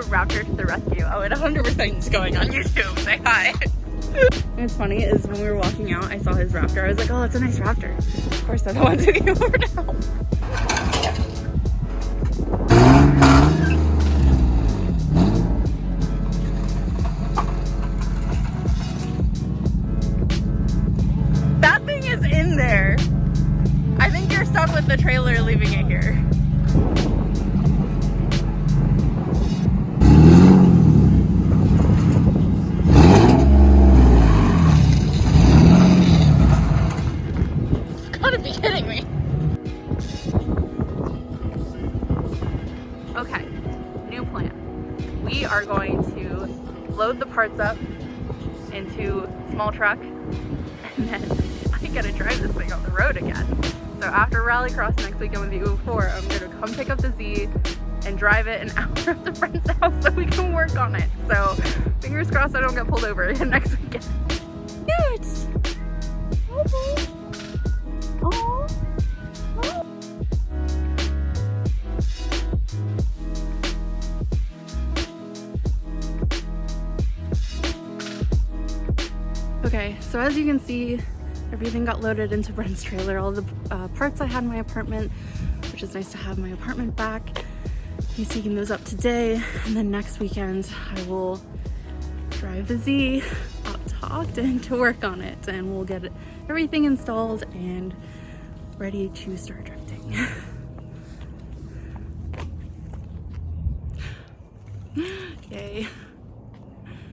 Raptor to the rescue. Oh, it 100% is going on YouTube. Say hi. What's funny is when we were walking out, I saw his Raptor. I was like, oh, it's a nice Raptor. Of course, they're the ones who came over now. That thing is in there. I think you're stuck with the trailer leaving it here. Gotta be kidding me. Okay, new plan. We are going to load the parts up into small truck, and then I gotta drive this thing on the road again. So after Rallycross next weekend with the U4, I'm gonna come pick up the Z and drive it an hour up to Brent's house so we can work on it. So fingers crossed I don't get pulled over again next weekend. Cute! Okay. Oh. Oh. Okay, so as you can see, everything got loaded into Brent's trailer. All the parts I had in my apartment, which is nice to have my apartment back. He's taking those up today, and then next weekend I will drive the Z up to Ogden to work on it, and we'll get everything installed and ready to start drifting. Yay.